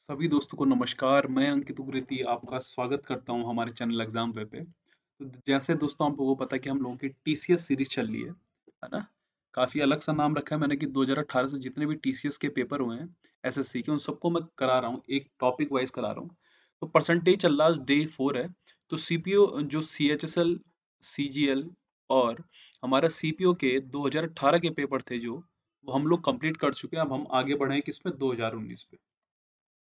सभी दोस्तों को नमस्कार। मैं अंकित उग्रेती आपका स्वागत करता हूं हमारे चैनल एग्जाम वे पे। तो जैसे दोस्तों आपको वो पता है कि हम लोगों की टीसीएस सीरीज चल रही है ना। काफी अलग सा नाम रखा है मैंने कि 2018 से जितने भी टीसीएस के पेपर हुए हैं एसएससी के, उन सबको मैं करा रहा हूँ, एक टॉपिक वाइज करा रहा हूँ। तो परसेंटेज चल रहा है, डे 4 है। तो सीपीओ जो सीएचएसएल, सीजीएल और हमारा सीपीओ के 2018 के पेपर थे जो, वो हम लोग कंप्लीट कर चुके हैं। अब हम आगे बढ़े हैं किसमें, 2019 पे।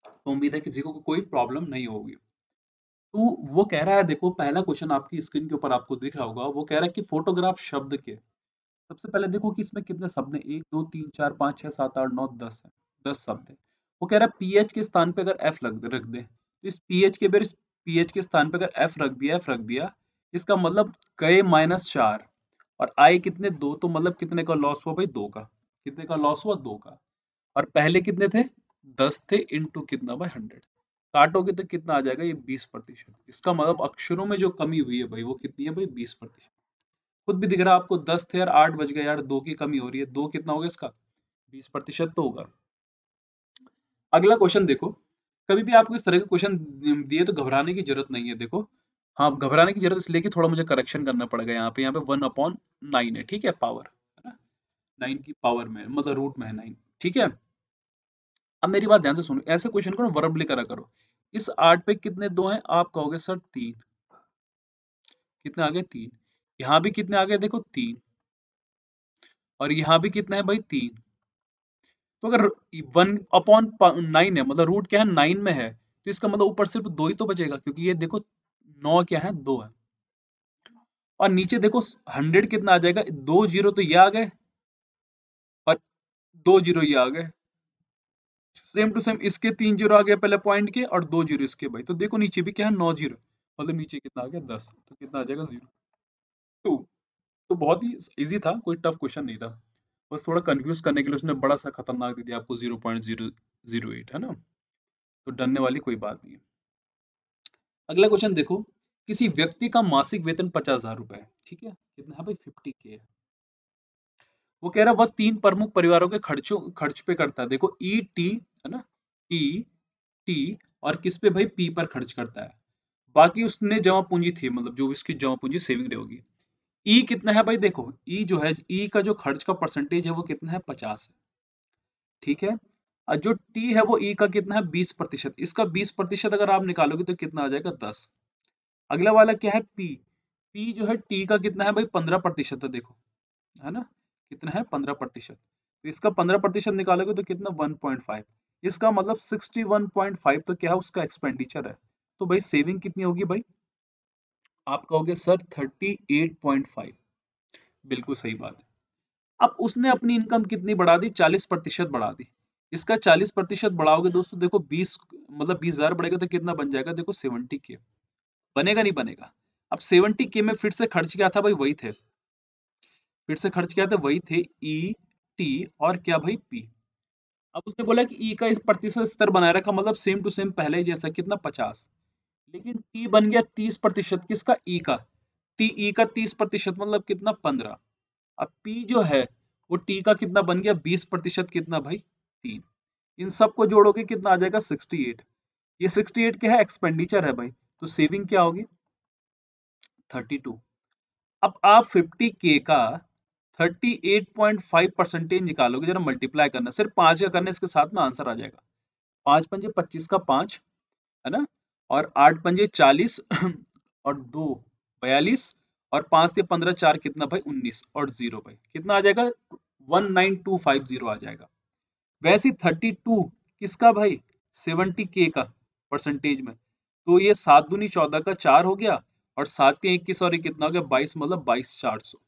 तो उम्मीद है किसी को कोई प्रॉब्लम नहीं होगी। तो वो कह रहा है, देखो पहला क्वेश्चन आपकी स्क्रीन के ऊपर आपको दिख रहा होगा। वो कह रहा है कि फोटोग्राफ शब्द के, सबसे पहले देखो कि इसमें कितने शब्द हैं, 1 2 3 4 5 6 7 8 9 10 है। 10 शब्द है। वो कह रहा है पीएच के स्थान पे अगर एफ रख दे, तो इस पीएच के बेर, इस पीएच के स्थान पे अगर एफ रख दिया, इसका मतलब गए -4 और आए कितने, 2। तो मतलब कितने का लॉस हुआ भाई, 2 का। कितने का लॉस हुआ, 2 का। और पहले कितने थे, 10 थे, इंटू कितना भाई, 100। काटोगे तो कितना आ जाएगा, ये 20%। इसका मतलब अक्षरों में जो कमी हुई है भाई, वो कितनी है भाई, 20%। खुद भी दिख रहा है आपको, 10 थे यार, 8 बज गए यार, 2 की कमी हो रही है। 2 कितना होगा इसका, 20% तो होगा। अगला क्वेश्चन देखो। कभी भी आपको इस तरह के क्वेश्चन दिए तो घबराने की जरूरत नहीं है। देखो, हाँ घबराने की जरूरत इसलिए कि थोड़ा मुझे करेक्शन करना पड़ेगा। यहाँ पे 1/9 है, ठीक है, पावर है ना। 9 की पावर में, मतलब रूट में है 9, ठीक है। अब मेरी बात ध्यान से सुनो, ऐसे क्वेश्चन को ना वर्बली करा करो। इस 8 पे कितने 2 हैं, आप कहोगे सर 3। कितने आ गए, 3। यहाँ भी कितने आ गए, देखो 3। और यहाँ भी कितने हैं भाई, 3। तो अगर 1/9 है, मतलब रूट क्या है, 9 में है, तो इसका मतलब ऊपर सिर्फ 2 ही तो बचेगा, क्योंकि ये देखो 9 क्या है, 2 है। और नीचे देखो 100 कितना आ जाएगा, 2 जीरो तो ये आ गए, और 2 जीरो ये आ गए। सेम टू सेम इसके 3 जीरो आ गए पहले पॉइंट के, और 2 जीरो इसके भाई। तो देखो नीचे भी क्या है, 9 जीरो, मतलब नीचे कितना आ गया, 10। तो कितना आ जाएगा, 0 2। तो बहुत ही इजी था, कोई टफ क्वेश्चन नहीं था। बस थोड़ा कंफ्यूज करने के लिए उसने बड़ा सा खतरनाक दे दिया आपको, 0.008, है ना। तो डरने वाली कोई बात नहीं है। अगला क्वेश्चन देखो। किसी व्यक्ति का मासिक वेतन 50,000 रुपए है, ठीक है, कितना है भाई, 50K है। वो कह रहा है वह 3 प्रमुख परिवारों के खर्च पे करता है। देखो ई टी, है ना, ई टी, और किस पे भाई, पी पर खर्च करता है। बाकी उसने जमा पूंजी थी, मतलब जो भी उसकी जमा पूंजी सेविंग होगी। ई कितना है भाई, देखो ई जो है, ई का जो खर्च का परसेंटेज है वो कितना है, 50 है, ठीक है। और जो टी है वो ई का कितना है, 20%। इसका 20% अगर आप निकालोगे तो कितना आ जाएगा, 10। अगला वाला क्या है, पी। पी जो है टी का कितना है भाई, 15% है, देखो, है ना। कितना है, 15%। तो इसका 15% निकालोगे तो कितना, 1.5। इसका मतलब 61.5 तो क्या है, उसका एक्सपेंडिचर है। तो भाई सेविंग कितनी होगी भाई, आप कहोगे सर 38.5। बिल्कुल सही बात है। अब उसने अपनी इनकम कितनी बढ़ा दी, 40% बढ़ा दी। इसका 40% बढ़ाओगे दोस्तों, देखो 20, मतलब 20,000 बढ़ेगा तो कितना बन जाएगा, देखो 70K। बनेगा नहीं बनेगा। अब 70K में फिर से खर्च क्या था भाई, वही थे। फिर से खर्च क्या थे, वही थे, ई टी और क्या भाई, पी। अब उसने बोला कि ई का इस प्रतिशत स्तर बनाए रखा, मतलब सेम टू सेम पहले ही जैसा, कितना, 50। लेकिन टी बन गया 30%, किसका, ई का। टी ई का 30% मतलब कितना, 15। अब पी जो है वो टी का कितना बन गया, 20%, कितना भाई, 3। इन सबको जोड़ोगे कितना आ जाएगा, 68। ये 68 क्या है, एक्सपेंडिचर है भाई। तो सेविंग क्या होगी, 32। अब आप 50K का 38.5% निकालोगे, जरा मल्टीप्लाई करना, सिर्फ 5 का करना, इसके साथ में आंसर आ जाएगा। 5 पंजे 25 का 5, है ना। और 8 पंजे 40 और 2 42, और 5 से 15, 4 कितना भाई, 19, और 0 भाई कितना आ जाएगा, 19250 आ जाएगा। वैसे ही 32 किसका भाई, 70K का परसेंटेज में। तो ये 7 दूनी 14 का 4 हो गया, और 7 या 21 और ये कितना हो गया, 22, मतलब 22,400।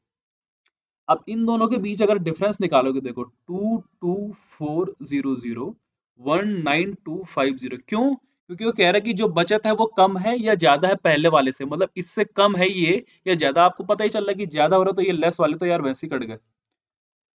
अब इन दोनों के बीच अगर डिफरेंस निकालोगे, देखो 22400 19250, क्यों, क्योंकि वो कह रहा है कि जो बचत है वो कम है या ज्यादा है पहले वाले से, मतलब इससे कम है ये या ज्यादा। आपको पता ही चल रहा है कि ज्यादा हो रहा है, तो ये लेस वाले तो यार वैसे ही कट गए।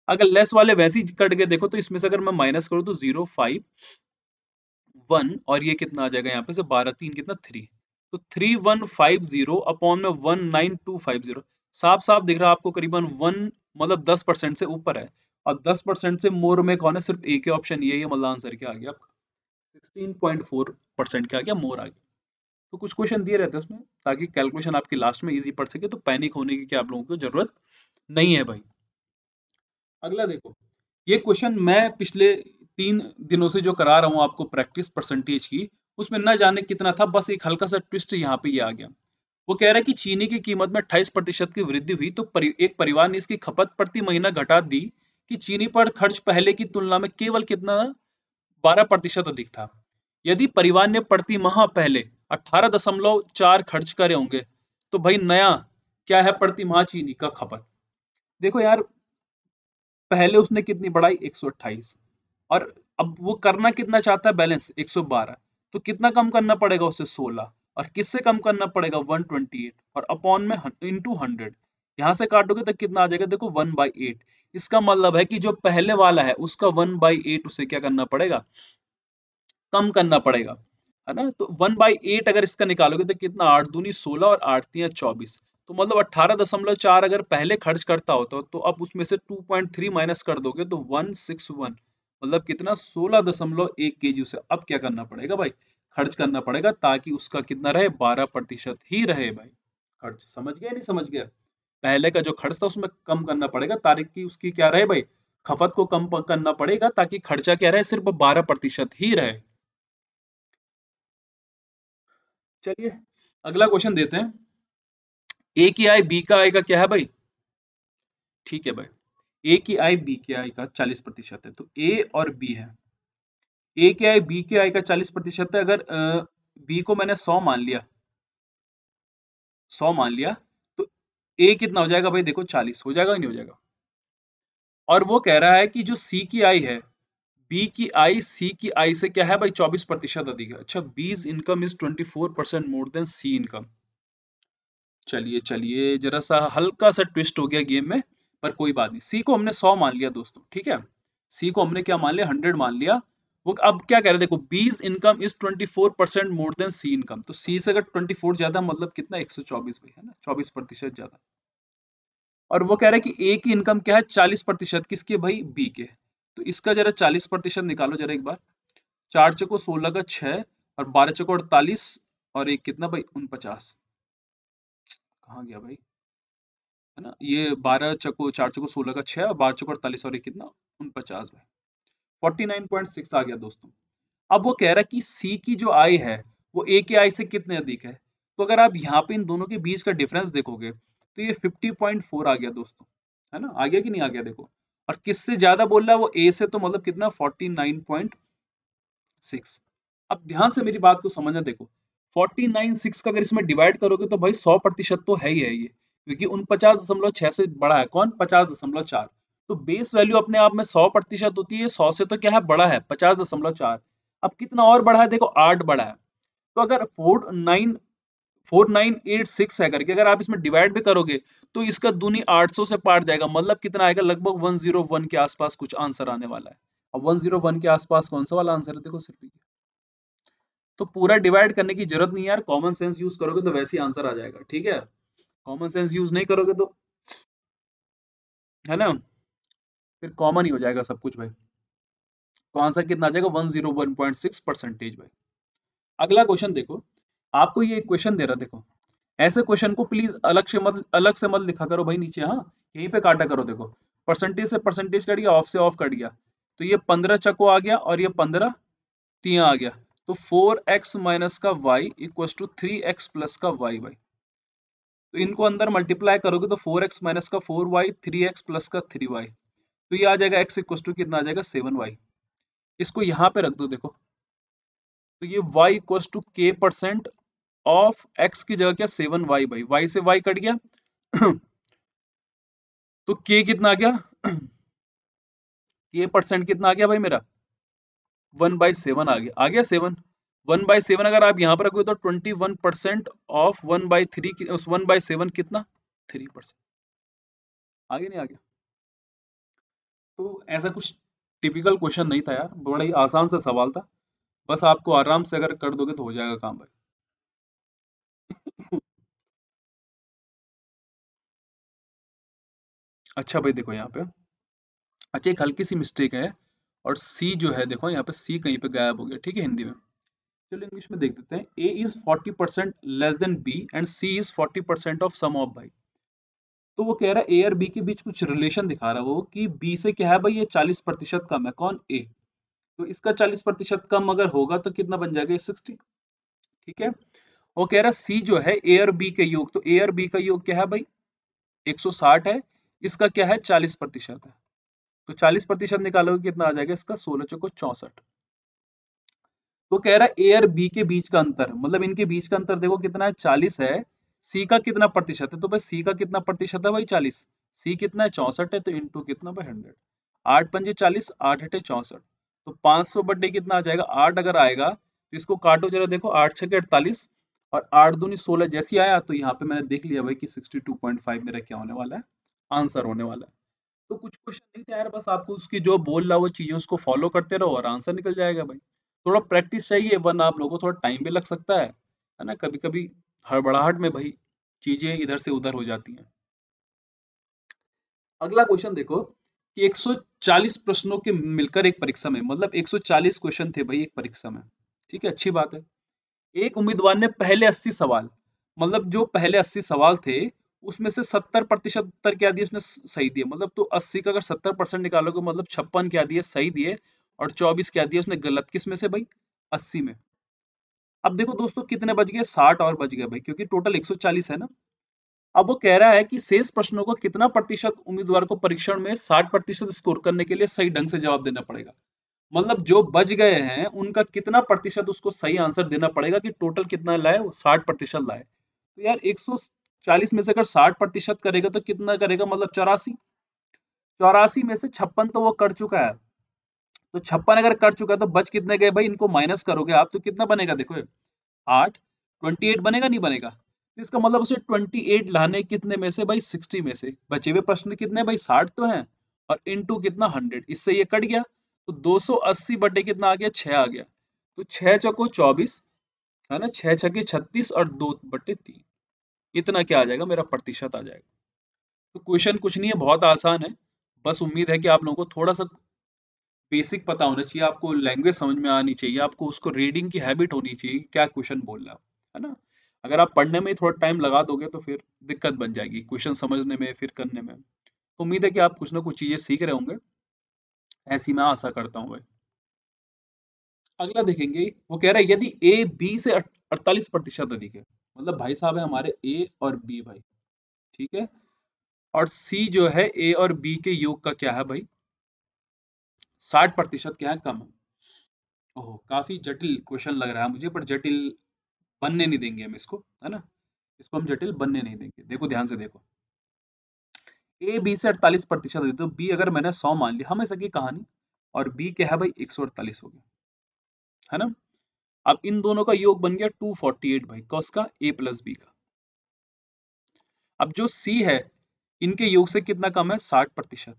अगर लेस वाले वैसे ही कट गए, देखो तो इसमें से अगर मैं माइनस करूँ तो 051, और ये कितना आ जाएगा, यहाँ पे से 12 3 कितना, 3। तो 3150 अपॉन में 19250, साफ साफ दिख रहा है आपको, करीबन 1, मतलब 10% से ऊपर है। और 10% से मोर में कौन है, सिर्फ एक ही ऑप्शन, ये मतलब आंसर क्या आ गया आपका, 16.4% का आ गया, मोर आ गया। तो कुछ क्वेश्चन दिए रहते हैं उसमें ताकि कैलकुलेशन आपकी लास्ट में इजी पड़ सके, तो पैनिक होने की क्या आप लोगों को जरूरत नहीं है भाई। अगला देखो, ये क्वेश्चन मैं पिछले 3 दिनों से जो करा रहा हूँ आपको प्रैक्टिस परसेंटेज की, उसमें न जाने कितना था, बस एक हल्का सा ट्विस्ट यहाँ पे ये आ गया। वो कह रहा है कि चीनी की कीमत में 28% की वृद्धि हुई तो एक परिवार ने इसकी खपत प्रति महीना घटा दी कि चीनी पर खर्च पहले की तुलना में केवल कितना 12% अधिक था। यदि परिवार ने प्रति माह पहले 18.4 खर्च करे होंगे तो भाई नया क्या है प्रति माह चीनी का खपत। देखो यार, पहले उसने कितनी बढ़ाई 128, और अब वो करना कितना चाहता है बैलेंस 112, तो कितना कम करना पड़ेगा उसे 16, और किससे कम करना पड़ेगा 128, और अपॉन में इंटू 100, यहां से काटोगे तो कितना आ जाएगा देखो 1/8। इसका मतलब है कि जो पहले वाला है उसका 1/8 उसे क्या करना पड़ेगा, कम करना पड़ेगा, है ना। तो 1/8 अगर इसका निकालोगे तो कितना, 8 दूनी 16 और 8 तिया 24, तो मतलब 18.4 अगर पहले खर्च करता होता तो अब उसमें से 2.3 माइनस कर दोगे तो 161, मतलब कितना 16.1 kg उसे अब क्या करना पड़ेगा भाई, खर्च करना पड़ेगा, ताकि उसका कितना रहे 12% ही रहे भाई। खर्च समझ गया नहीं समझ गया, पहले का जो खर्च था उसमें कम करना पड़ेगा ताकि उसकी क्या रहे भाई, खपत को कम करना पड़ेगा ताकि खर्चा क्या रहे, सिर्फ 12% ही रहे। चलिए अगला क्वेश्चन देते हैं। ए की आई बी का आई का क्या है भाई, ठीक है भाई, ए की आई बी के आई का 40% है, तो ए और बी है, ए के आई बी के आई का 40% है। अगर बी को मैंने 100 मान लिया, 100 मान लिया, तो ए कितना हो जाएगा भाई, देखो 40 हो जाएगा, नहीं हो जाएगा। और वो कह रहा है कि जो सी की आई है, बी की आई सी की आई से क्या है भाई, 24% अधिक है। अच्छा, B's income is 24% more than C income. चलिए चलिए, जरा सा हल्का सा ट्विस्ट हो गया गेम में, पर कोई बात नहीं। सी को हमने 100 मान लिया दोस्तों, ठीक है, सी को हमने क्या मान लिया, 100 मान लिया। वो अब क्या कह रहे हैं, देखो B's income is 24% more than C income, तो सी से अगर 24 ज्यादा मतलब कितना 124 भाई, है ना, 24% ज्यादा। और वो कह रहे हैं कि ए की इनकम क्या है 40%, किसके भाई, बी के। तो इसका जरा 40% निकालो जरा एक बार। 4 चौको 16 का 6, और 12 चौको 48, और एक कितना भाई 49, कहाँ गया भाई, है ना, ये 4 चौको 16 का 6 और 12 चौको 48 और ये कितना 49 भाई, 49.6 आ गया दोस्तों। अब वो कह रहा है कि सी की जो आई है वो ए के आई से कितने अधिक है। तो अगर आप यहाँ पे इन दोनों के बीच का डिफरेंस देखोगे तो ये 50.4 आ गया दोस्तों, है ना, आ गया कि नहीं आ गया देखो। और किससे ज्यादा बोल रहा है वो, ए से, तो मतलब कितना 49.6। अब ध्यान से मेरी बात को समझना, देखो 49.6 का अगर इसमें डिवाइड करोगे तो भाई 100% तो है ही है ये, क्योंकि 49.6 से बड़ा है कौन, 50.4। तो बेस वैल्यू अपने आप में 100% होती है, 100 से तो क्या है बड़ा है 50.4। अब कितना और बड़ा है, देखो 8 बड़ा है। तो अगर 4986 है करके अगर आप इसमें डिवाइड भी करोगे तो इसका दूनी 800 से पार जाएगा, मतलब कितना आएगा, लगभग 101 के आसपास कुछ आंसर आने वाला है। अब 101 के आसपास कौन सा वाला आंसर है, देखो सिर्फ, तो पूरा डिवाइड करने की जरूरत नहीं यार, कॉमन सेंस यूज करोगे तो वैसे ही आंसर आ जाएगा, ठीक है। कॉमन सेंस यूज नहीं करोगे तो, है ना, फिर कॉमन ही हो जाएगा सब कुछ भाई। तो आंसर कितना आ जाएगा 101.6% भाई। अगला क्वेश्चन देखो, आपको ये क्वेश्चन दे रहा, देखो ऐसे क्वेश्चन को प्लीज अलग से मत लिखा करो भाई नीचे, हाँ यहीं पे काटा करो। देखो परसेंटेज से परसेंटेज कट गया, ऑफ से ऑफ कट गया, तो ये 15 चको आ गया और ये 15 तिया आ गया, तो 4x माइनस का y equal to 3x plus का y भाई। तो इनको अंदर मल्टीप्लाई करोगे तो 4x माइनस का 4y, 3x प्लस का 3y, तो ये आ जाएगा x इक्वल टू कितना आ जाएगा 7y। इसको यहाँ पे रख दो, देखो तो ये y equal to k percent of x की जगह क्या 7y भाई, y से y कट गया तो k कितना आ गया k परसेंट कितना आ गया भाई मेरा 1/7 आ गया 7। 1/7 अगर आप यहाँ पर रखोगे तो 21% ऑफ 1/3, उस 1/7 कितना 3%। आगे नहीं आ गया, तो ऐसा कुछ टिपिकल क्वेश्चन नहीं था यार, बड़ा ही आसान सा सवाल था, बस आपको आराम से अगर कर दोगे तो हो जाएगा काम भाई। अच्छा भाई देखो यहाँ पे, अच्छा एक हल्की सी मिस्टेक है, और सी जो है देखो यहाँ पे सी कहीं पे गायब हो गया, ठीक है हिंदी में। चलो इंग्लिश में देख देते हैं। A is 40% less than B and C is 40% of sum of भाई। तो वो कह रहा है ए और बी के बीच कुछ रिलेशन दिखा रहा है वो कि बी से क्या है भाई, ये 40% कम है, कौन, ए। तो इसका 40% कम अगर होगा तो कितना बन जाएगा, 60, ठीक है। वो कह रहा है सी जो है ए और बी के योग, तो ए और बी का योग क्या है भाई, 160 है, इसका क्या है 40% है। तो 40% निकालोगे कितना आ जाएगा इसका, 16 चौको 64। तो कह रहा है ए और बी के बीच का अंतर, मतलब इनके बीच का अंतर देखो कितना है, 40 है। सी का कितना प्रतिशत है, तो भाई सी का कितना प्रतिशत है भाई, 40। सी कितना है, 64 है, तो इंटू कितना भाई 100। 8 पंजे 40, 8 हटे 64। तो 500 बटे कितना आ जाएगा, 8 अगर आएगा तो इसको काटो जरा, देखो 8 छके 48 और 8 दूनी 16 जैसी आया, तो यहाँ पे मैंने देख लिया भाई कि 62.5 मेरा क्या होने वाला है, आंसर होने वाला है। तो कुछ क्वेश्चन नहीं था यार, बस आपको उसकी जो बोल रहा वो चीजें उसको फॉलो करते रहो और आंसर निकल जाएगा भाई। थोड़ा प्रैक्टिस चाहिए, वरना आप लोगों को थोड़ा टाइम भी लग सकता है ना, कभी कभी हड़बड़ाहट में भाई चीजें इधर से उधर हो जाती हैं। अगला क्वेश्चन देखो कि 140 प्रश्नों के मिलकर एक परीक्षा में, मतलब 140 क्वेश्चन थे भाई एक परीक्षा में, ठीक है, अच्छी बात है। एक उम्मीदवार ने पहले 80 सवाल, मतलब जो पहले 80 सवाल थे उसमें से 70% उत्तर क्या दिए उसने, सही दिए, मतलब तो 80 का अगर 70% निकालोगे मतलब 56 क्या दिए सही दिए, और 24 क्या दिए उसने गलत, किस में से भाई, 80 में। अब देखो दोस्तों कितने बच गए, 60 और बच गए भाई, क्योंकि टोटल 140 है ना। अब वो कह रहा है कि शेष प्रश्नों को कितना प्रतिशत उम्मीदवार को परीक्षण में 60% स्कोर करने के लिए सही ढंग से जवाब देना पड़ेगा। मतलब जो बच गए हैं उनका कितना प्रतिशत उसको सही आंसर देना पड़ेगा कि टोटल कितना लाए, वो 60% लाए। तो यार 140 में से अगर 60% करेगा तो कितना करेगा, मतलब 84। 84 में से 56 तो वो कर चुका है, तो 56 अगर कर चुका है तो बच कितने गए भाई, इनको माइनस करोगे आप तो कितना बनेगा, देखो 8, 28 बनेगा, नहीं बनेगा। तो इसका मतलब उसे 28 लाने कितने में से भाई, 60 में से। बचे हुए प्रश्न कितने भाई, 60 तो हैं, और इनटू कितना 100, इससे ये कट गया, तो 280 बटे कितना आ गया, 6 आ गया। तो 6 चौको 24 है ना, 6 छके 36 और 2/3, इतना क्या आ जाएगा, मेरा प्रतिशत आ जाएगा। तो क्वेश्चन कुछ नहीं है, बहुत आसान है। बस उम्मीद है कि आप लोगों को थोड़ा सा बेसिक पता होना चाहिए, आपको लैंग्वेज समझ में आनी चाहिए, आपको उसको रीडिंग की हैबिट होनी चाहिए कि क्या क्वेश्चन बोल रहा है ना। अगर आप पढ़ने में थोड़ा टाइम लगा दोगे तो फिर दिक्कत बन जाएगी क्वेश्चन समझने में फिर करने में। तो उम्मीद है कि आप कुछ ना कुछ चीजें सीख रहे होंगे, ऐसी मैं आशा करता हूँ भाई। अगला देखेंगे, वो कह रहा है यदि ए बी से 48% अधिक है, मतलब भाई साहब है हमारे ए और बी भाई, ठीक है, और सी जो है ए और बी के योग का क्या है भाई, 60% क्या है, कम है। ओह काफी जटिल क्वेश्चन लग रहा है मुझे, पर जटिल बनने नहीं देंगे हम इसको, है ना, इसको हम जटिल बनने नहीं देंगे। देखो ध्यान से देखो, ए बी से 48% देते, तो बी अगर मैंने 100 मान लिया, हमेशा की कहानी, और बी क्या है भाई 148 हो गया, है ना। अब इन दोनों का योग बन गया 248 भाई, कौस का, ए प्लस बी का। अब जो सी है इनके योग से कितना कम है, 60%।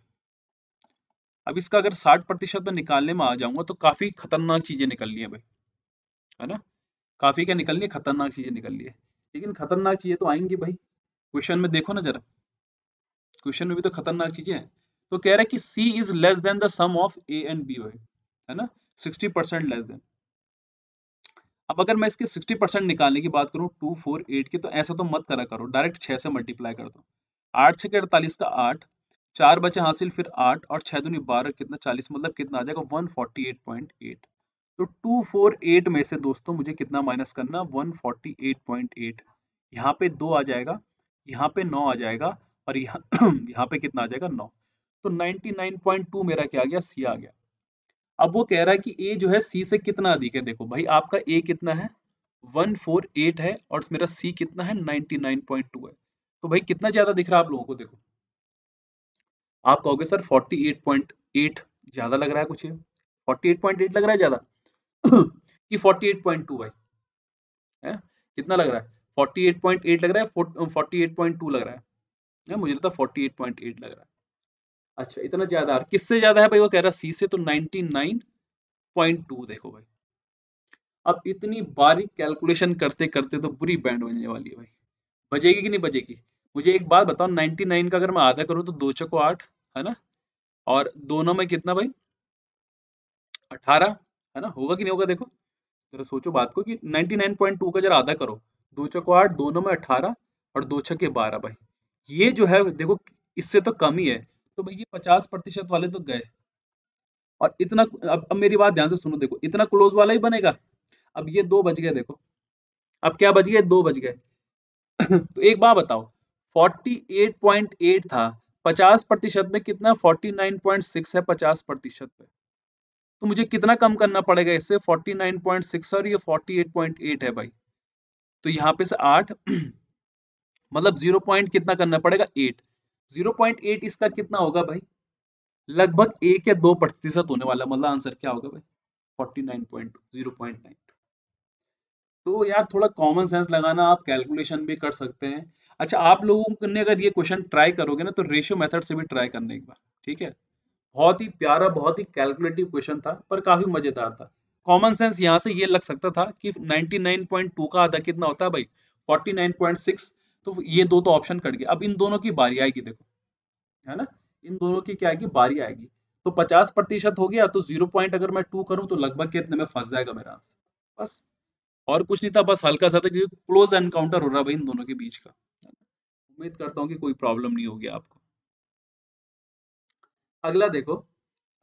अब इसका अगर 60% में निकालने में आ जाऊंगा तो काफी खतरनाक चीजें निकल रही है भाई, है ना, काफी क्या निकल रही है, खतरनाक चीजें निकल रही है। लेकिन खतरनाक चीजें तो आएंगी भाई, क्वेश्चन में देखो ना जरा, क्वेश्चन में भी तो खतरनाक चीजें हैं। तो कह रहा है कि C is less than the sum of A and B भाई, है ना, 60% लेस देन। अब अगर मैं इसके 60% निकालने की बात करूं 248 की, तो ऐसा तो मत करा करो, डायरेक्ट 6 से मल्टीप्लाई कर दो। 8 छके 48 का 8, 4 बचे हासिल, फिर 8 और 6 दूनी 12, कितना 40, मतलब कितना आ जाएगा 148.8। तो 248 में से दोस्तों मुझे कितना माइनस करना, 148.8। यहाँ पे 2 आ जाएगा, यहाँ पे 9 आ जाएगा, और यहाँ यहाँ पे कितना आ जाएगा 9। तो 99.2 मेरा क्या आ गया, सी आ गया। अब वो कह रहा है कि ए जो है सी से कितना अधिक है, देखो भाई आपका ए कितना है 148 है, और मेरा सी कितना है 99.2 है। तो भाई कितना ज्यादा दिख रहा है आप लोगों को, देखो आप कहोगे सर 48.8 ज्यादा लग रहा है कुछ, ये 48.8 लग रहा है ज्यादा कि 48.2 भाई, है कितना लग रहा है, 48.8 लग रहा है 48.2 लग रहा है, मुझे लगता है 48.8 लग रहा है। अच्छा इतना ज्यादा, किससे ज्यादा है भाई, वो कह रहा है सी से, तो 99.2 देखो भाई। अब इतनी बारीक कैलकुलेशन करते करते तो पूरी बैंड बजने वाली है भाई, बजेगी कि नहीं बजेगी। मुझे एक बात बताओ, 99 का अगर मैं आधा करूँ तो 2 चौको 8, है ना, और दोनों में कितना भाई, 18 है ना, होगा कि नहीं होगा देखो, जरा सोचो बात को कि 99.2 का जरा आधा करो, 2 चौको 8, दोनों में 18 और 2 छक्के 12 भाई, ये जो है देखो इससे तो कम ही है, तो भाई ये 50% वाले तो गए। और इतना, अब मेरी बात ध्यान से सुनो, देखो इतना क्लोज वाला ही बनेगा। अब ये दो बज गए देखो, अब क्या बज गए, दो बज गए। तो एक बात बताओ, 48.8 था, 50% में कितना, 49.6 है 50% पे, तो मुझे कितना कम करना पड़ेगा इससे, 49.6 और ये 48.8 है भाई, तो यहाँ पे से 8 मतलब 0 पॉइंट कितना करना पड़ेगा, 8। 0.8 इसका कितना होगा भाई, लगभग 1 या 2% होने वाला, मतलब आंसर क्या होगा भाई, 49.2, 0.9। तो यार थोड़ा कॉमन सेंस लगाना, आप कैलकुलेशन भी कर सकते हैं। अच्छा, आप लोगों ने अगर ये क्वेश्चन ट्राई करोगे ना, तो रेशियो मेथड से भी ट्राई करने एक बार, ठीक है। बहुत ही प्यारा, बहुत ही कैलकुलेटिव क्वेश्चन था, पर काफी मजेदार था। कॉमन सेंस यहाँ से ये लग सकता था कि 99.2 का आधा कितना होता है भाई, 49.6। तो ये दो तो ऑप्शन कट गए, अब इन दोनों की बारी आएगी देखो, है ना, इन दोनों की क्या आएगी, बारी आएगी। तो 50% हो गया, तो 0 पॉइंट अगर मैं 2 करूं तो लगभग कितने में फंस जाएगा मेरा आंसर, बस। और कुछ नहीं था, बस हल्का सा था, क्योंकि क्लोज एनकाउंटर हो रहा भाई इन दोनों के बीच का। उम्मीद करता हूँ कि कोई प्रॉब्लम नहीं होगी आपको। अगला देखो।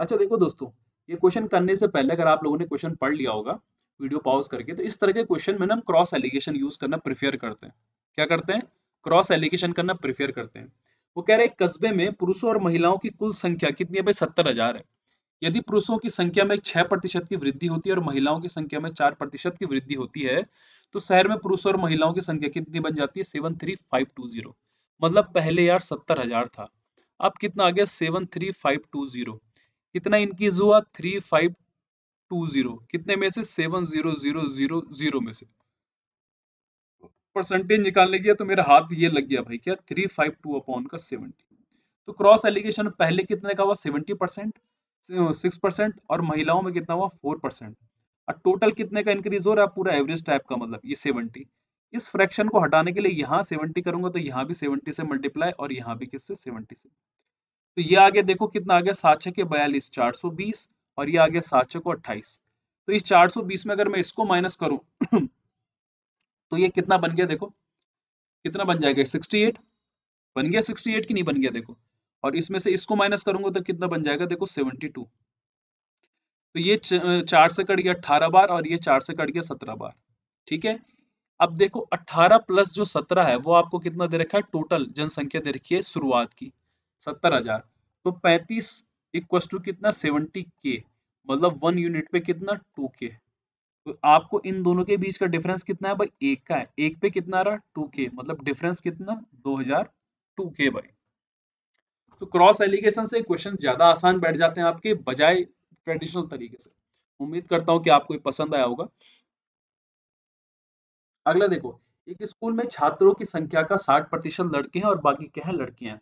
अच्छा देखो दोस्तों, ये क्वेश्चन करने से पहले अगर आप लोगों ने क्वेश्चन पढ़ लिया होगा वीडियो पॉज करके, तो इस तरह के क्वेश्चन में ना हम क्रॉस एलिगेशन यूज करना प्रेफर करते हैं। क्या करते हैं, क्रॉस एलिगेशन करना प्रेफर करते हैं। वो कह रहे हैं, एक कस्बे में पुरुषों और महिलाओं की कुल संख्या कितनी है भाई, 70,000 है। यदि पुरुषों की संख्या में 6% की वृद्धि होती है और महिलाओं की संख्या में 4% की वृद्धि होती है, तो शहर में पुरुषों और महिलाओं की संख्या कितनी बन जाती है, 73520। मतलब पहले यार 70,000 था, अब कितना आ गया, 73520। कितना इंक्रीज हुआ, 3520, कितने में से, 70000 में से। परसेंटेज निकालने गया तो मेरा हाथ ये लग गया भाई, क्या, 352 अपॉन का 70। तो क्रॉस एलिगेशन पहले कितने का हुआ, 70%, 6%, और महिलाओं में कितना हुआ, 4%। और टोटल कितने का इंक्रीज हो रहा है, पूरा एवरेज टाइप का, मतलब ये 70। इस फ्रैक्शन को हटाने के लिए यहाँ 70 करूंगा, तो यहाँ भी 70 से मल्टीप्लाई, और यहाँ भी किससे, 70 से। तो ये आ गया देखो, कितना आ गया, 7 6 के 42, 420, और ये आ गया 7 6 को 28। तो इस 420 में अगर मैं इसको माइनस करूं तो ये कितना बन गया देखो, कितना बन जाएगा, 68 बन गया, 68 की नहीं बन गया देखो। और इसमें से इसको माइनस करूंगा तो कितना बन जाएगा देखो, 72। तो ये 4 से कट गया 18 बार, और ये 4 से कट गया 17 बार, ठीक है। अब देखो 18 प्लस जो 17 है, वो आपको कितना दे रखा है, टोटल जनसंख्या दे रखी है शुरुआत की, 70,000। तो 35 इक्वस टू कितना, 70K, मतलब 1 यूनिट पे कितना, 2K। तो आपको इन दोनों के बीच का डिफरेंस कितना है भाई, एक का है, एक पे कितना आ रहा, 2K, मतलब डिफरेंस कितना, 2000, 2K भाई। तो क्रॉस एलिगेशन से क्वेश्चन ज्यादा आसान बैठ जाते हैं आपके, बजाय ट्रेडिशनल तरीके से। उम्मीद करता हूँ कि आपको ये पसंद आया होगा। अगला देखो, एक स्कूल में छात्रों की संख्या का 60% लड़के हैं और बाकी क्या है, लड़कियां हैं।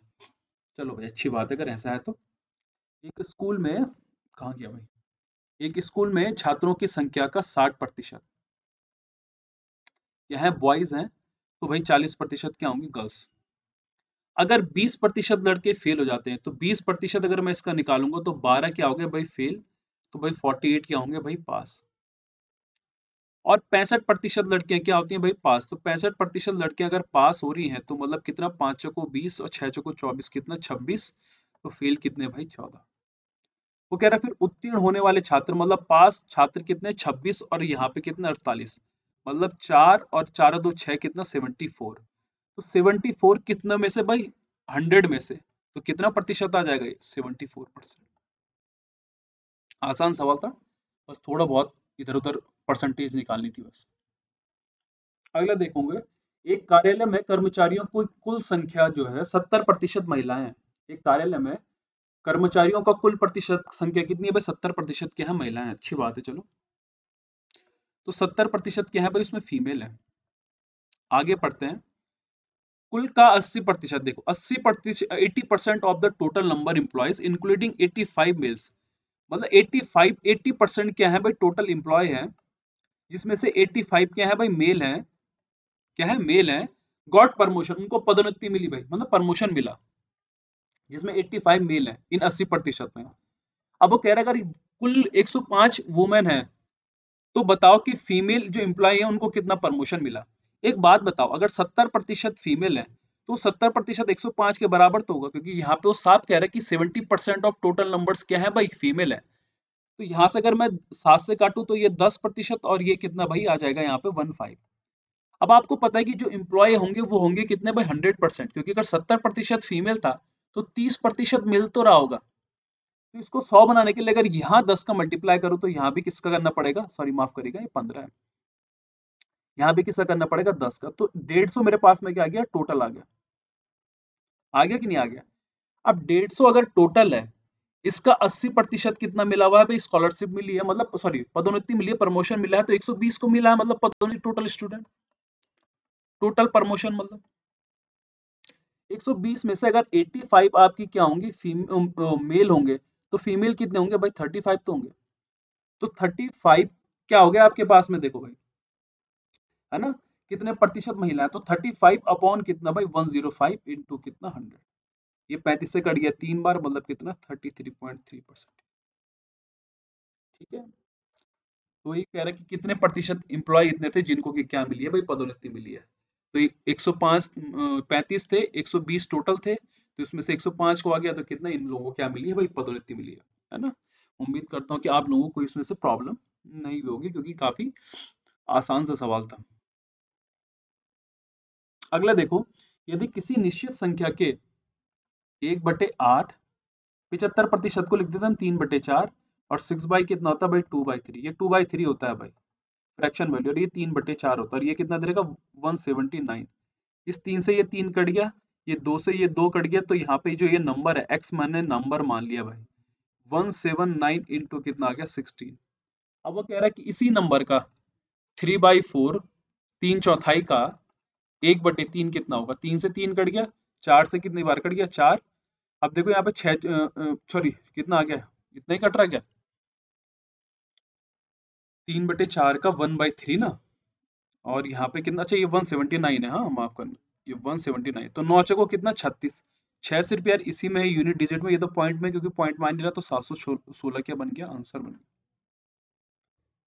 चलो भाई, अच्छी बात है अगर ऐसा है तो। एक स्कूल में, कहाँ गया भाई, एक स्कूल में छात्रों की संख्या का 60% क्या है, बॉयज हैं, तो भाई 40% क्या होंगे, गर्ल्स। अगर 20% लड़के फेल हो जाते हैं, तो 20% अगर मैं इसका निकालूंगा तो 12 क्या हो गए भाई, फेल। तो भाई 48 क्या होंगे भाई, पास। और 65% लड़कियां क्या होती हैं भाई, पास। तो 65% लड़कियां अगर पास हो रही हैं, तो मतलब कितना, 5 चौको 20 और 6 चौको 24, कितना, 26। तो फेल कितने भाई, 14। वो कह रहा है फिर उत्तीर्ण होने वाले छात्र, मतलब पास छात्र कितने, 26, और यहाँ पे कितने, 48। मतलब 4 और 4 2 6, कितना, 74। तो 74 कितने में से भाई, 100 में से। तो कितना प्रतिशत आ जाएगा ये, 74%। आसान सवाल था, बस थोड़ा बहुत इधर उधर परसेंटेज निकालनी थी बस। अगला देखोगे, एक कार्यालय में कर्मचारियों की कुल संख्या जो है, 70% महिलाएं हैं। एक कार्यालय में कर्मचारियों का कुल प्रतिशत संख्या कितनी है भाई, 70% क्या है, महिलाएं हैं। अच्छी बात है, चलो। तो 70% क्या है भाई, उसमें फीमेल है। आगे पढ़ते हैं। कुल का 80%, देखो 80%, 80% of the total number employees including 85 males. मतलब 80% क्या है भाई, टोटल एम्प्लॉय है, जिसमें से 85 क्या है भाई, मेल है। क्या है, मेल है। गॉट प्रमोशन, उनको पदोन्नति मिली भाई, मतलब प्रमोशन मिला, जिसमें 85 मेल है इन 80% में। अब वो कह रहा है, अगर कुल 105 वुमेन है, तो बताओ कि फीमेल जो एम्प्लॉय है उनको कितना प्रमोशन मिला। एक बात बताओ, अगर 70% फीमेल है तो 70% 105 के बराबर तो होगा, क्योंकि यहाँ पे वो साफ कह रहा है कि 70% ऑफ टोटल नंबर्स क्या है भाई, फीमेल है। तो यहाँ से अगर मैं 7 से काटूं तो ये 10% और ये कितना भाई आ जाएगा यहाँ पे 15। अब आपको पता है कि जो एम्प्लॉय होंगे वो होंगे कितने भाई 100%, क्योंकि अगर 70% फीमेल था तो 30% मिल तो रहा होगा। तो इसको 100 बनाने के लिए अगर यहाँ 10 का मल्टीप्लाई करूँ तो यहाँ भी किसका करना पड़ेगा, सॉरी माफ करिएगा ये 15 है, यहाँ भी किसका करना पड़ेगा 10 का। तो 150 मेरे पास में क्या आ गया, टोटल आ गया कि नहीं आ गया। अब 150 अगर टोटल है, इसका 80% कितना मिला हुआ है भाई, स्कॉलरशिप मिली है, मतलब सॉरी पदोन्नति मिली है, प्रमोशन मिला है, तो 120 को मिला है, मतलब पदोन्नति टोटल स्टूडेंट, टोटल प्रमोशन मतलब 120 में से अगर 85 आपकी क्या होंगी मेल होंगे, तो फीमेल कितने होंगे भाई 35 तो होंगे। तो 35 क्या हो गया आपके पास में, देखो भाई है ना, कितने प्रतिशत महिला है, तो 35 अपॉन कितना भाई 105 इंटू कितना 100, ये 35 से कट गया 3 बार, मतलब कितना 33.3%। ठीक है, तो ये कह रहा है कि कितने प्रतिशत इंप्लॉय इतने थे जिनको कि क्या मिली है भाई, पदोन्नति मिली है। तो 105 35 थे, 120 टोटल थे, तो इसमें से 105 को आ गया, तो कितना इन लोगों को क्या मिली है भाई, पदोन्नति मिली है ना। उम्मीद करता हूँ कि आप लोगों को इसमें से प्रॉब्लम नहीं होगी, क्योंकि काफी आसान सा सवाल था। अगला देखो, यदि किसी निश्चित संख्या के 1/8 75% को लिख देते हम 3/4, और 6 बाई कितना होता है भाई 2/3, ये 2/3 होता है भाई फ्रैक्शन वैल्यू, और ये 3/4 होता है, और ये कितना देगा 179। इस 3 से ये 3 कट गया, ये 2 से ये 2 कट गया, तो यहाँ पे जो ये नंबर है x मैंने नंबर मान लिया भाई 179 इंटू कितना आ गया 16। अब वो कह रहा है कि इसी नंबर का 3/4 3/4 का 1/3 कितना होगा, 3 से 3 कट गया, 4 से कितनी बार कट गया 4। अब देखो यहाँ पे 6 सॉरी कितना आ गया, इतना ही कट रहा क्या, 3/4 का 1/3 ना, और यहाँ पे कितना, अच्छा ये 179 है, हाँ माफ करना, ये 179, तो 9 चौको कितना 36, 6 सिर्फ यार इसी में है यूनिट डिजिट में, ये तो पॉइंट में क्योंकि पॉइंट मान नहीं रहा, तो 716 क्या बन गया आंसर बन गया।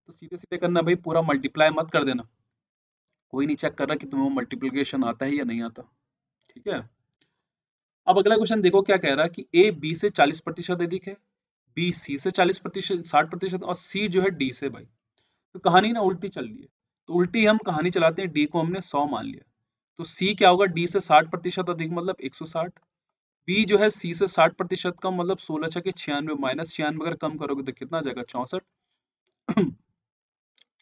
तो सीधे सीधे करना भाई, पूरा मल्टीप्लाई मत कर देना, कोई नहीं चेक कर रहा कि तुम्हें मल्टीप्लिकेशन आता है या नहीं आता। ठीक है, अब अगला क्वेश्चन देखो क्या कह रहा है कि ए बी से 40% अधिक है, बी सी से 40% 60%, और सी जो है डी से भाई। तो कहानी ना उल्टी चल रही है, तो उल्टी हम कहानी चलाते हैं, डी को हमने 100 मान लिया, तो सी क्या होगा, डी से 60% अधिक मतलब 160, बी जो है सी से 60% कम मतलब 16 छके 96, माइनस 96 अगर कम करोगे तो कितना आ जाएगा 64।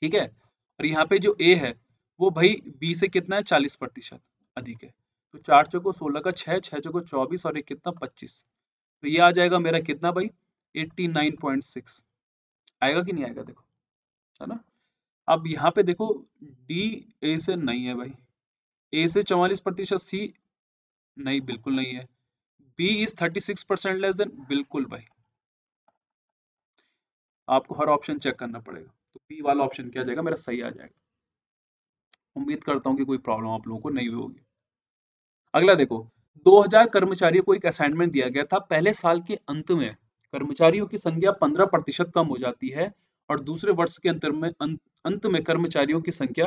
ठीक है, और यहाँ पे जो ए है वो भाई बी से कितना है 40% अधिक है, तो 4 चौको 16 का 6, 6 चौको 24, और एक कितना 25, तो ये आ जाएगा मेरा कितना भाई 89.6, आएगा कि नहीं आएगा देखो, है ना। अब यहाँ पे देखो डी ए से नहीं है भाई, ए से 44%, सी नहीं बिल्कुल नहीं है, बी इज 36% लेस देन, बिल्कुल भाई, आपको हर ऑप्शन चेक करना पड़ेगा, तो बी वाला ऑप्शन क्या जाएगा मेरा सही आ जाएगा। उम्मीद करता हूँ कि कोई प्रॉब्लम आप लोगों को नहीं होगी। अगला देखो, 2000 कर्मचारियों को एक असाइनमेंट दिया गया था, पहले साल के अंत में कर्मचारियों की संख्या 15% कम हो जाती है, और दूसरे वर्ष के अंत में कर्मचारियों की संख्या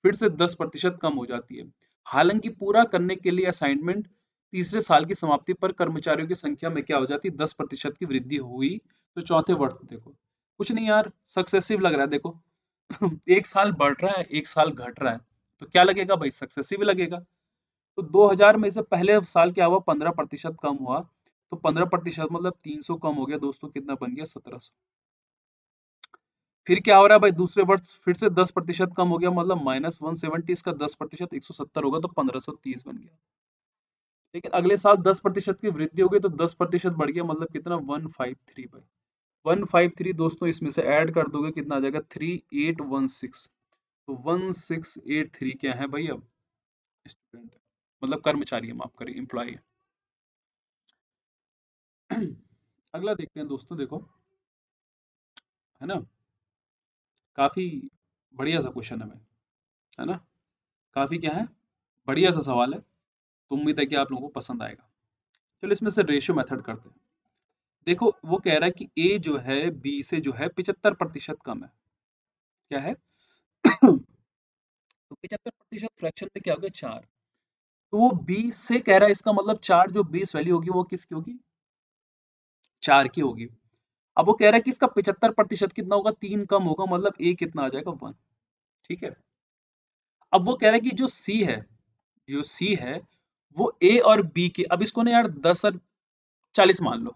फिर से 10% कम हो जाती है। हालांकि पूरा करने के लिए असाइनमेंट तीसरे साल की समाप्ति पर कर्मचारियों की संख्या में क्या हो जाती है 10% की वृद्धि हुई, तो चौथे वर्ष देखो कुछ नहीं यार, सक्सेसिव लग रहा है देखो। एक साल बढ़ रहा है एक साल घट रहा है, तो क्या लगेगा भाई सक्सेसिव लगेगा। तो 2000 में से पहले साल क्या हुआ 15% कम हुआ, तो 15% मतलब 300 कम हो गया दोस्तों, कितना बन गया 1700। फिर क्या हो रहा है भाई दूसरे वर्ष फिर से 10% कम हो गया, मतलब -170, इसका 10% 170 होगा, तो 1530 बन गया। लेकिन अगले साल 10% की वृद्धि हो गई, तो 10% बढ़ गया, मतलब कितना 153 भाई 153 दोस्तों, इसमें से ऐड कर दोगे कितना आ जाएगा 3816, तो 1683 क्या है भाई अब स्टूडेंट है, मतलब कर्मचारी है, माफ करें एम्प्लॉय है। अगला देखते हैं दोस्तों, देखो है ना, काफी बढ़िया सा क्वेश्चन है भाई, है ना, काफी क्या है बढ़िया सा सवाल है, तो उम्मीद है कि आप लोगों को पसंद आएगा। चलो इसमें से रेशियो मेथड करते हैं। देखो वो कह रहा है कि ए जो है बी से जो है 75% कम है। क्या है? तो 75% फ्रैक्शन में क्या हो गया? 4। तो वो 20 से कह रहा है, इसका मतलब 4 जो 20 वैल्यू होगी वो किसकी होगी? 4 की होगी। अब वो कह रहा है कि इसका 75% कितना होगा? 3 कम होगा, मतलब ए कितना आ जाएगा? 1। ठीक है। अब वो कह रहा है कि जो सी है, जो सी है वो ए और बी के, अब इसको ना यार 10 और 40 मान लो।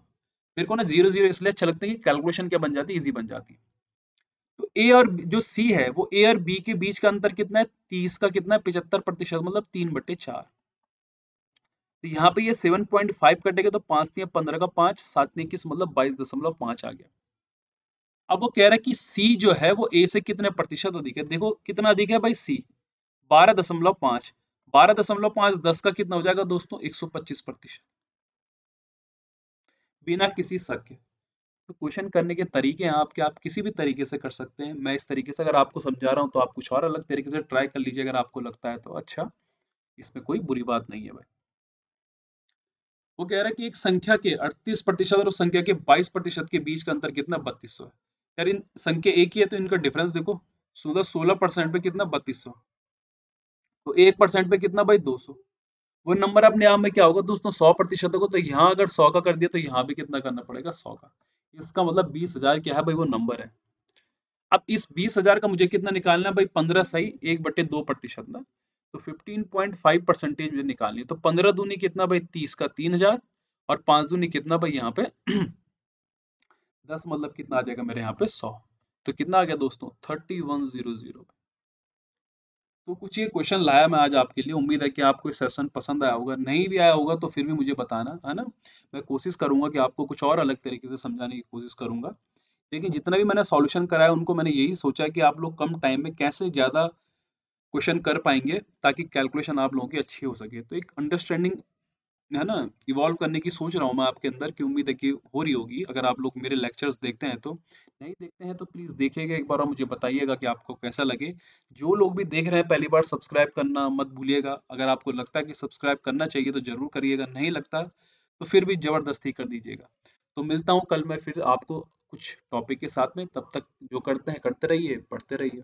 मेरे को ना 0 0 इसलिए अच्छा लगता है कि कैलकुलेशन क्या बन जाती है? इजी बन जाती है। तो ए और जो सी है वो ए और बी के बीच का अंतर कितना है? 30 का कितना है? 75%, मतलब 3/4। तो यहाँ पे ये 7.5 कटेगा तो 5 तिया 15 का 5, 7 तिया 21, मतलब 22.5 आ गया। अब वो कह रहा है कि सी जो है वो ए से कितने प्रतिशत अधिक है? देखो कितना अधिक है भाई सी? 12.5। 12.5 10 का कितना हो जाएगा दोस्तों? 125%, बिना किसी शक के। तो क्वेश्चन करने के तरीके हैं आपके, आप किसी भी तरीके से कर सकते हैं। मैं इस तरीके से अगर आपको समझा रहा हूँ तो आप कुछ और अलग तरीके से ट्राई कर लीजिए, अगर आपको लगता है तो अच्छा, इसमें कोई बुरी बात नहीं है भाई। वो कह रहा है कि एक संख्या के 38% और उस संख्या के 22% के बीच का अंतर कितना? 3200 है। यार इन संख्या एक ही है तो इनका डिफरेंस देखो। 16% पे कितना? 3200। तो 1% पे कितना भाई? 200। वो नंबर अपने आप में क्या होगा दोस्तों? 100% होगा। तो यहाँ अगर 100 का कर दिया तो यहाँ भी कितना करना पड़ेगा? 100 का। इसका मतलब 20,000 क्या है भाई? वो नंबर है। अब इस 20,000 का मुझे कितना निकालना है भाई? 15 सही 1/2% ना। तो 15.5% मुझे निकालनी है। तो 15 दूनी कितना भाई? 30 का 3,000, और 5 दूनी कितना भाई यहाँ पे? 10, मतलब कितना आ जाएगा मेरे यहाँ पे? 100। तो कितना आ गया दोस्तों? 3100। तो कुछ ये क्वेश्चन लाया मैं आज आपके लिए। उम्मीद है कि आपको ये सेशन पसंद आया होगा। नहीं भी आया होगा तो फिर भी मुझे बताना, है ना। मैं कोशिश करूंगा कि आपको कुछ और अलग तरीके से समझाने की कोशिश करूंगा। लेकिन जितना भी मैंने सॉल्यूशन कराया उनको मैंने यही सोचा है कि आप लोग कम टाइम में कैसे ज़्यादा क्वेश्चन कर पाएंगे, ताकि कैलकुलेशन आप लोगों की अच्छी हो सके। तो एक अंडरस्टैंडिंग, है ना, इवॉल्व करने की सोच रहा हूँ मैं आपके अंदर, की उम्मीद है कि हो रही होगी। अगर आप लोग मेरे लेक्चर्स देखते हैं तो, नहीं देखते हैं तो प्लीज़ देखिएगा एक बार और मुझे बताइएगा कि आपको कैसा लगे। जो लोग भी देख रहे हैं पहली बार, सब्सक्राइब करना मत भूलिएगा। अगर आपको लगता है कि सब्सक्राइब करना चाहिए तो ज़रूर करिएगा, नहीं लगता तो फिर भी ज़बरदस्ती कर दीजिएगा। तो मिलता हूँ कल मैं फिर आपको कुछ टॉपिक के साथ में। तब तक जो करते हैं करते रहिए, पढ़ते रहिए।